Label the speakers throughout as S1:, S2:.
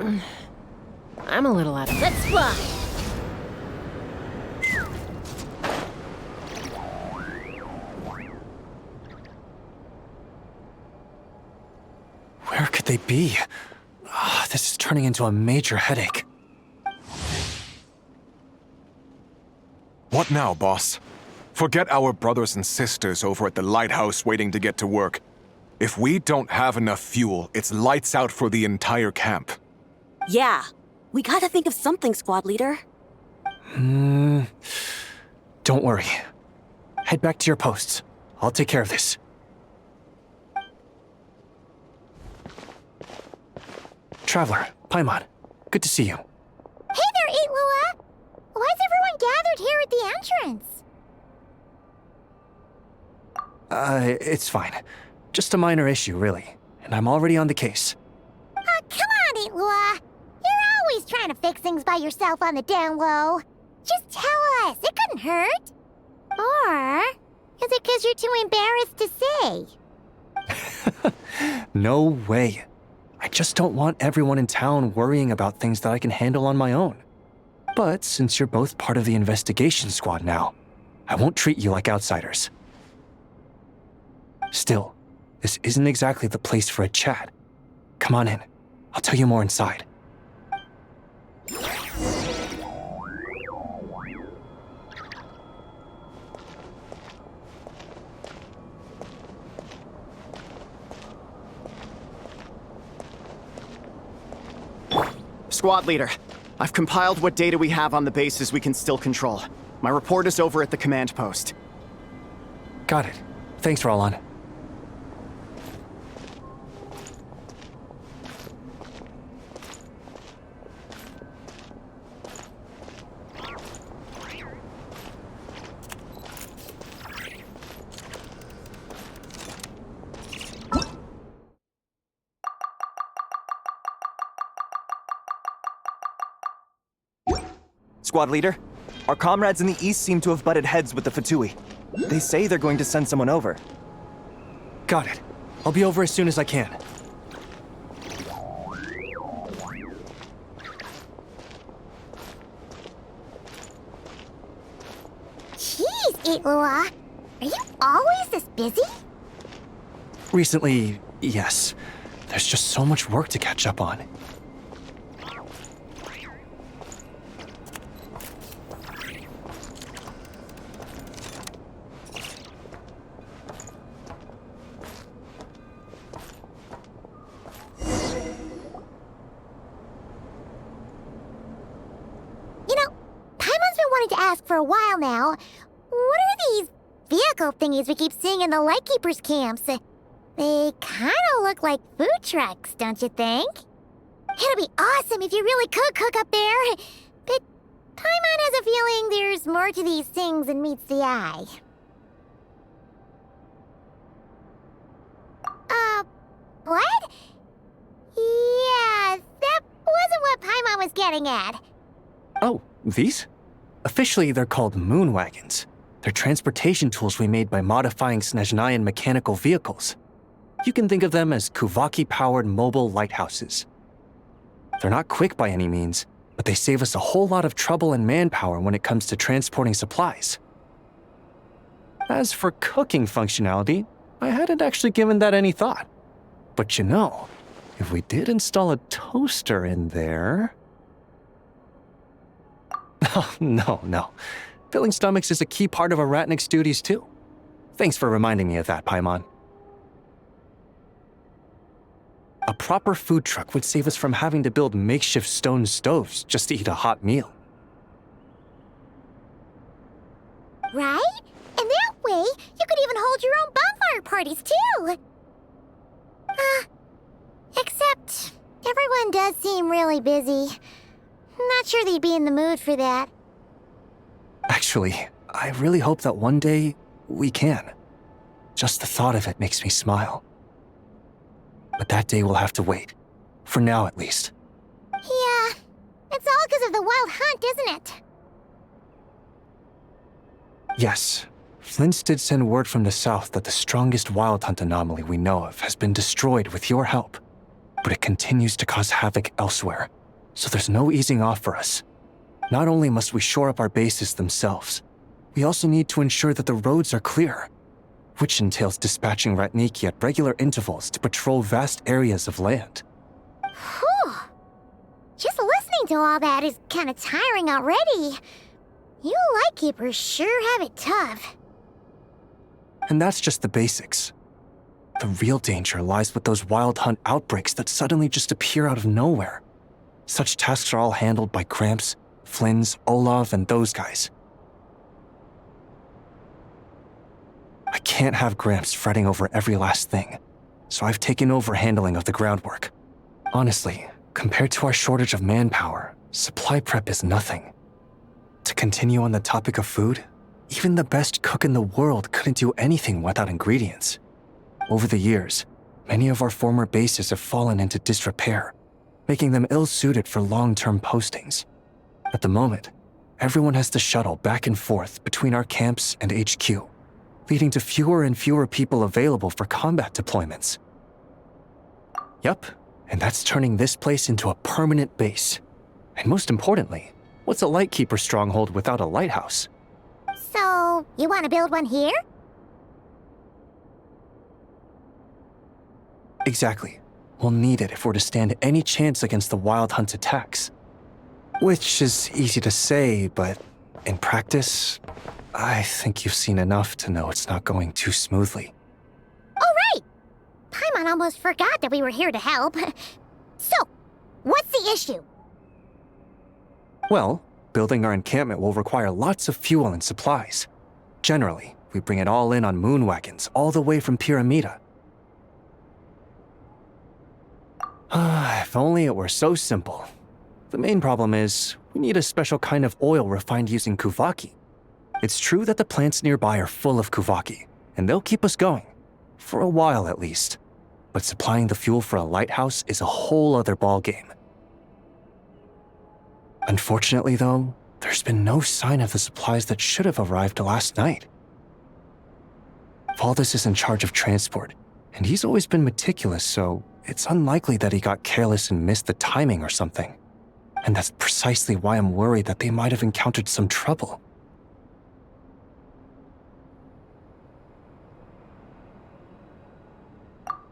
S1: I'm a little out of...
S2: Let's fly!
S3: Where could they be? This is turning into a major headache.
S4: What now, boss? Forget our brothers and sisters over at the lighthouse waiting to get to work. If we don't have enough fuel, it's lights out for the entire camp.
S2: Yeah, we gotta think of something, squad leader.
S3: Don't worry. Head back to your posts. I'll take care of this. Traveler, Paimon, good to see you.
S5: Hey there, Illuga! Why is everyone gathered here at the entrance?
S3: It's fine. Just a minor issue, really. And I'm already on the case.
S5: Come on, Illuga! You're always trying to fix things by yourself on the down low. Just tell us, it couldn't hurt. Or is it because you're too embarrassed to say?
S3: No way. I just don't want everyone in town worrying about things that I can handle on my own. But since you're both part of the investigation squad now, I won't treat you like outsiders. Still, this isn't exactly the place for a chat. Come on in. I'll tell you more inside.
S6: Squad leader, I've compiled what data we have on the bases we can still control. My report is over at the command post.
S3: Got it. Thanks, Roland.
S7: Squad leader, our comrades in the east seem to have butted heads with the Fatui. They say they're going to send someone over.
S3: Got it. I'll be over as soon as I can.
S5: Jeez, Illuga! Are you always this busy?
S3: Recently, yes. There's just so much work to catch up on.
S5: For a while now. What are these vehicle thingies we keep seeing in the Lightkeepers camps? They kind of look like food trucks, don't you think? It'd be awesome if you really could cook up there. But Paimon has a feeling there's more to these things than meets the eye. What? Yeah, that wasn't what Paimon was getting at.
S3: Oh, these? Officially, they're called moon wagons. They're transportation tools we made by modifying Snezhnayan mechanical vehicles. You can think of them as Kuvaki-powered mobile lighthouses. They're not quick by any means, but they save us a whole lot of trouble and manpower when it comes to transporting supplies. As for cooking functionality, I hadn't actually given that any thought. But you know, if we did install a toaster in there... Oh, no. Filling stomachs is a key part of a Ratnik's duties, too. Thanks for reminding me of that, Paimon. A proper food truck would save us from having to build makeshift stone stoves just to eat a hot meal.
S5: Right? And that way, you could even hold your own bonfire parties, too! Except, everyone does seem really busy. Not sure they'd be in the mood for that.
S3: Actually, I really hope that one day we can. Just the thought of it makes me smile. But that day will have to wait. For now, at least.
S5: Yeah, it's all because of the wild hunt, isn't it?
S3: Yes. Flint's did send word from the south that the strongest wild hunt anomaly we know of has been destroyed with your help. but it continues to cause havoc elsewhere, so there's no easing off for us. Not only must we shore up our bases themselves, we also need to ensure that the roads are clear, which entails dispatching Ratniki at regular intervals to patrol vast areas of land.
S5: Whew. Just listening to all that is kind of tiring already. You Lightkeepers sure have it tough.
S3: And that's just the basics. The real danger lies with those wild hunt outbreaks that suddenly just appear out of nowhere. Such tasks are all handled by Gramps, Flynn's, Olav, and those guys. I can't have Gramps fretting over every last thing, so I've taken over handling of the groundwork. Honestly, compared to our shortage of manpower, supply prep is nothing. To continue on the topic of food, even the best cook in the world couldn't do anything without ingredients. Over the years, many of our former bases have fallen into disrepair, making them ill-suited for long-term postings. At the moment, everyone has to shuttle back and forth between our camps and HQ, leading to fewer and fewer people available for combat deployments. Yup, and that's turning this place into a permanent base. And most importantly, what's a Lightkeeper stronghold without a lighthouse?
S5: So, you want to build one here?
S3: Exactly. We'll need it if we're to stand any chance against the Wild Hunt's attacks. Which is easy to say, but in practice, I think you've seen enough to know it's not going too smoothly.
S5: Oh, right! Paimon almost forgot that we were here to help. So, what's the issue?
S3: Well, building our encampment will require lots of fuel and supplies. Generally, we bring it all in on moon wagons all the way from Pyramida. If only it were so simple. The main problem is, we need a special kind of oil refined using Kuvaki. It's true that the plants nearby are full of Kuvaki, and they'll keep us going. For a while at least. But supplying the fuel for a lighthouse is a whole other ballgame. Unfortunately though, there's been no sign of the supplies that should have arrived last night. Valdis is in charge of transport, and he's always been meticulous, so it's unlikely that he got careless and missed the timing or something. And that's precisely why I'm worried that they might have encountered some trouble.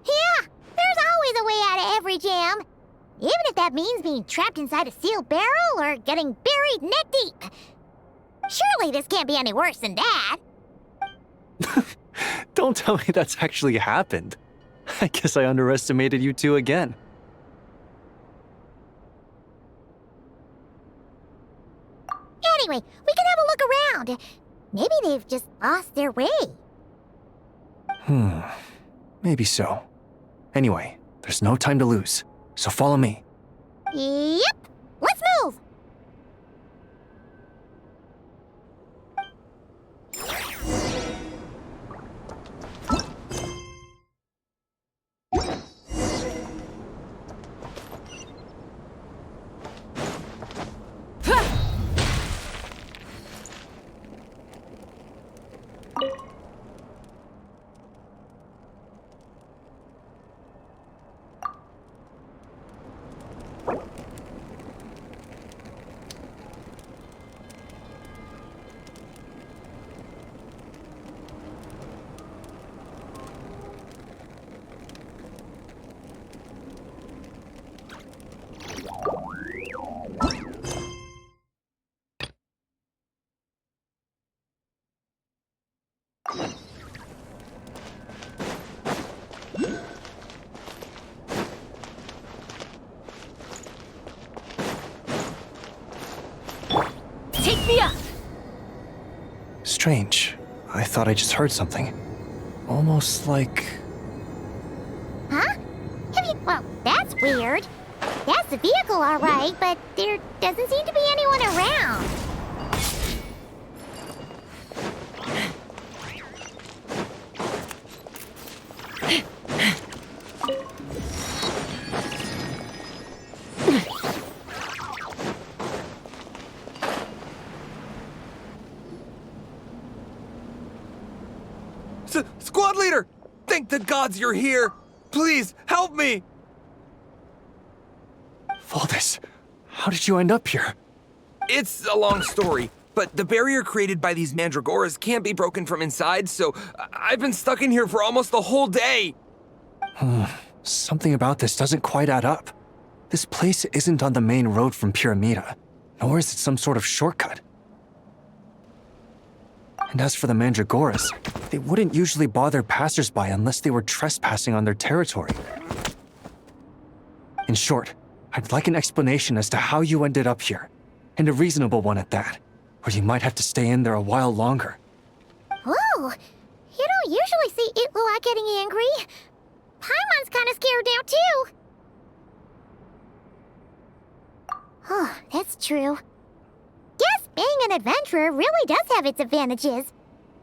S5: Yeah, there's always a way out of every jam. Even if that means being trapped inside a sealed barrel or getting buried neck deep. Surely this can't be any worse than that.
S3: Don't tell me that's actually happened. I guess I underestimated you two again.
S5: Anyway, we can have a look around. Maybe they've just lost their way.
S3: Maybe so. Anyway, there's no time to lose, so follow me.
S5: Yep, let's move!
S2: Take me up!
S3: Strange. I thought I just heard something. Almost like...
S5: Huh? Well, that's weird. That's the vehicle, all right, but there doesn't seem to be anyone around.
S1: Squad leader! Thank the gods you're here! Please, help me!
S3: Voltus, how did you end up here?
S1: It's a long story, but the barrier created by these mandragoras can't be broken from inside, so I've been stuck in here for almost the whole day.
S3: Something about this doesn't quite add up. This place isn't on the main road from Pyramida, nor is it some sort of shortcut. And as for the mandragoras, they wouldn't usually bother passersby unless they were trespassing on their territory. In short, I'd like an explanation as to how you ended up here, and a reasonable one at that, or you might have to stay in there a while longer.
S5: Whoa! You don't usually see Illuga getting angry. Paimon's kind of scared now, too. Oh, that's true. Guess being an adventurer really does have its advantages.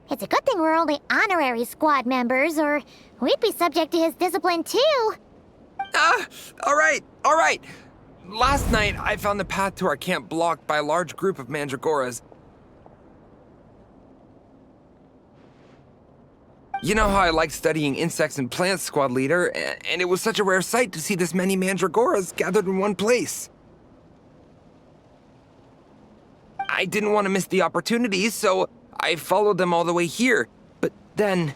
S5: It's a good thing we're only honorary squad members, or we'd be subject to his discipline, too.
S1: All right. Last night, I found the path to our camp blocked by a large group of mandragoras. You know how I like studying insects and plants, Squad Leader, and it was such a rare sight to see this many mandragoras gathered in one place. I didn't want to miss the opportunity, so I followed them all the way here. But then...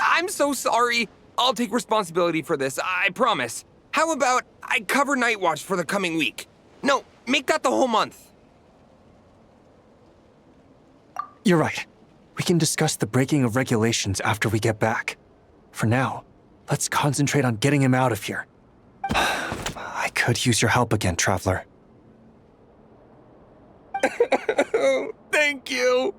S1: I'm so sorry. I'll take responsibility for this, I promise. How about I cover Night Watch for the coming week? No, make that the whole month.
S3: You're right. We can discuss the breaking of regulations after we get back. For now, let's concentrate on getting him out of here. I could use your help again, Traveler.
S1: Thank you.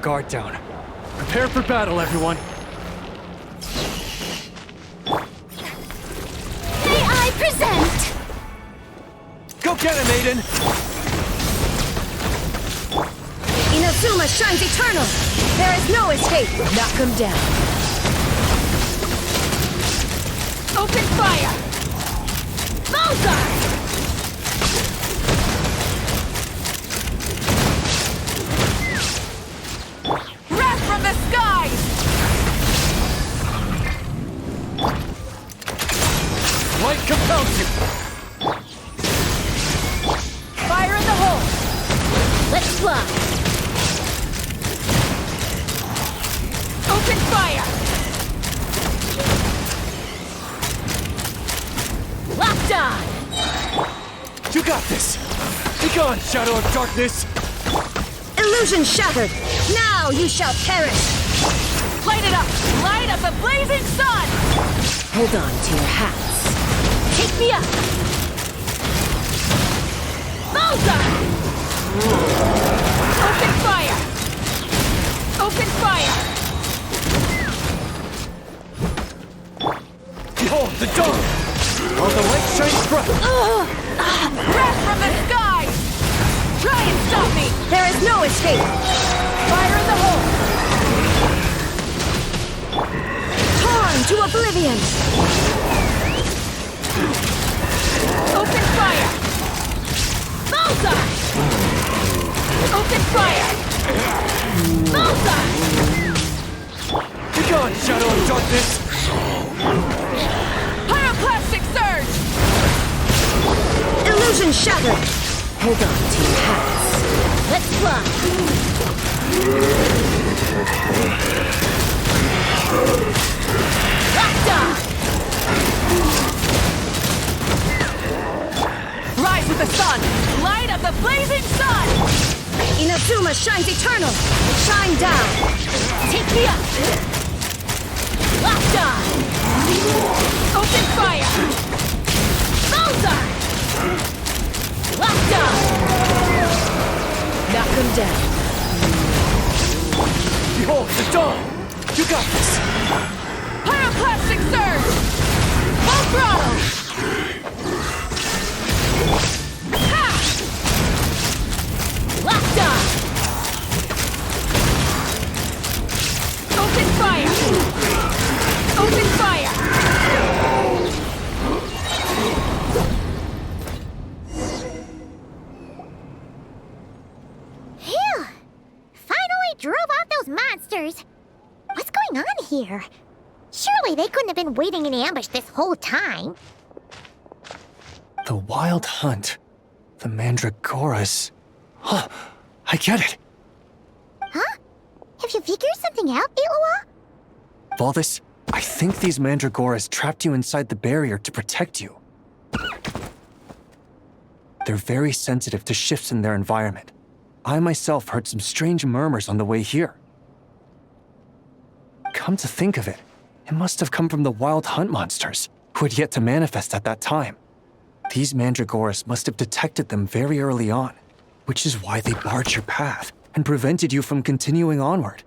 S3: Guard down. Prepare for battle, everyone.
S5: May I present?
S3: Go get him, Aiden!
S2: Inazuma shines eternal! There is no escape! Knock him down! Open fire! Bullseye!
S3: Light compels you!
S2: Fire in the hole! Let's fly! Open fire! Locked on!
S3: You got this! Be gone, Shadow of Darkness!
S2: Illusion shattered! Now you shall perish! Light it up! Light up the blazing sun! Hold on to your hats. Take me up! Bullseye! Open fire! Open fire!
S3: Behold the dawn! While the light shines bright!
S2: Breath from the sky! Try and stop me! There is no escape! Fire in the hole! Torn to oblivion! Open fire! Bullseye! Open fire! Bullseye!
S3: Be gone, Shadow of Darkness!
S2: Pyroclastic surge! Illusion shattered! Hold on to your hats. Let's fly! Locked on! blazing sun! Inazuma shines eternal! Shine down! Take me up! Locked on! Open fire! Bullseye! Locked on! Knock him down.
S3: Behold, the dawn! You got this!
S2: Pyroclastic surge! Full throttle! Ha! Locked on! Open fire! Open fire!
S5: Phew! Finally drove out those monsters! What's going on here? Surely they couldn't have been waiting in ambush this whole time.
S3: The Wild Hunt. The Mandragoras. Huh, I get it.
S5: Huh? Have you figured something out, Illuga?
S3: Valdis, I think these Mandragoras trapped you inside the barrier to protect you. They're very sensitive to shifts in their environment. I myself heard some strange murmurs on the way here. Come to think of it, it must have come from the Wild Hunt monsters, who had yet to manifest at that time. These Mandragoras must have detected them very early on, which is why they barred your path and prevented you from continuing onward.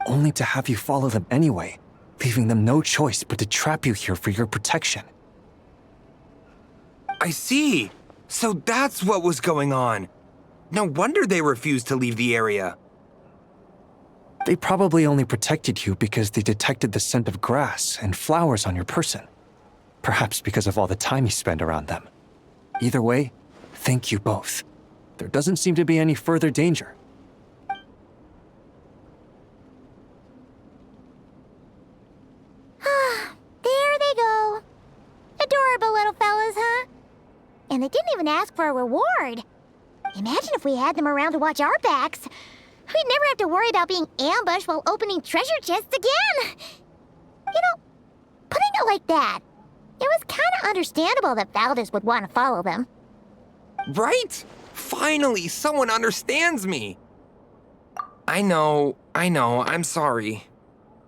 S3: Only to have you follow them anyway, leaving them no choice but to trap you here for your protection.
S1: I see. So that's what was going on. No wonder they refused to leave the area.
S3: They probably only protected you because they detected the scent of grass and flowers on your person. Perhaps because of all the time you spend around them. Either way, thank you both. There doesn't seem to be any further danger.
S5: There they go. Adorable little fellas, huh? And they didn't even ask for a reward. Imagine if we had them around to watch our backs. We'd never have to worry about being ambushed while opening treasure chests again. You know, putting it like that, it was kind of understandable that Valdis would want to follow them.
S1: Right? Finally, someone understands me. I know, I'm sorry.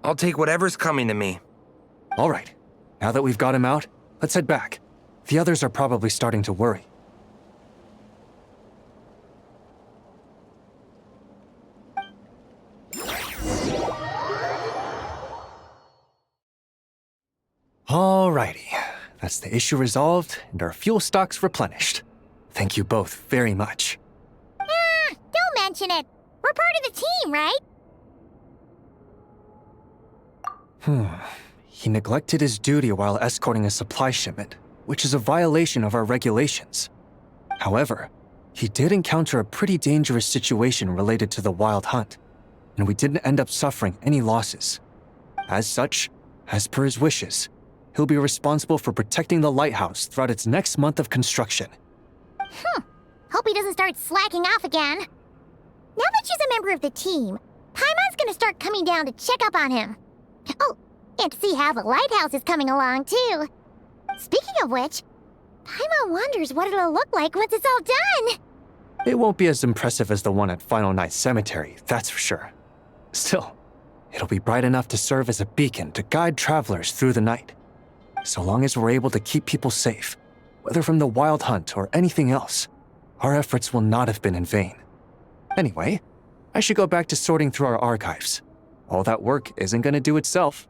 S1: I'll take whatever's coming to me.
S3: All right, now that we've got him out, let's head back. The others are probably starting to worry. Alrighty, that's the issue resolved and our fuel stocks replenished. Thank you both very much.
S5: Don't mention it. We're part of the team, right?
S3: He neglected his duty while escorting a supply shipment, which is a violation of our regulations. However, he did encounter a pretty dangerous situation related to the Wild Hunt, and we didn't end up suffering any losses. As such, as per his wishes, he'll be responsible for protecting the lighthouse throughout its next month of construction.
S5: Hope he doesn't start slacking off again. Now that she's a member of the team, Paimon's gonna start coming down to check up on him. Oh, and to see how the lighthouse is coming along, too. Speaking of which, Paimon wonders what it'll look like once it's all done.
S3: It won't be as impressive as the one at Final Night Cemetery, that's for sure. Still, it'll be bright enough to serve as a beacon to guide travelers through the night. So long as we're able to keep people safe, whether from the Wild Hunt or anything else, our efforts will not have been in vain. Anyway, I should go back to sorting through our archives. All that work isn't going to do itself.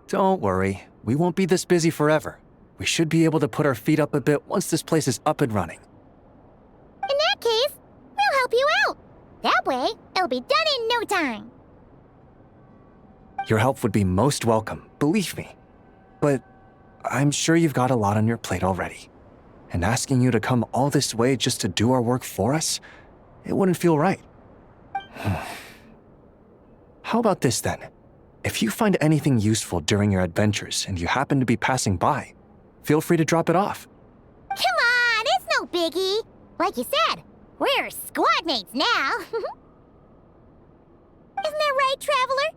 S3: Don't worry, we won't be this busy forever. We should be able to put our feet up a bit once this place is up and running.
S5: In that case, we'll help you out. That way, it'll be done in no time.
S3: Your help would be most welcome, believe me. But I'm sure you've got a lot on your plate already. And asking you to come all this way just to do our work for us, it wouldn't feel right. How about this then? If you find anything useful during your adventures and you happen to be passing by, feel free to drop it off.
S5: Come on, it's no biggie. Like you said, we're squad mates now. Isn't that right, Traveler?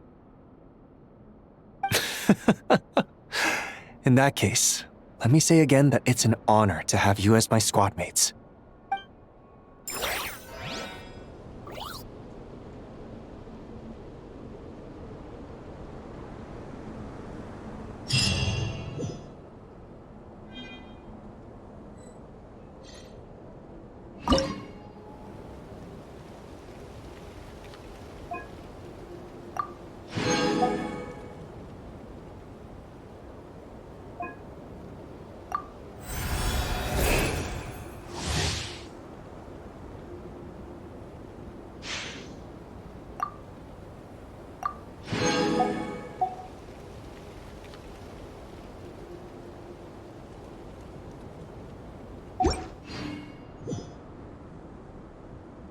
S3: In that case, Let me say again that it's an honor to have you as my squad mates.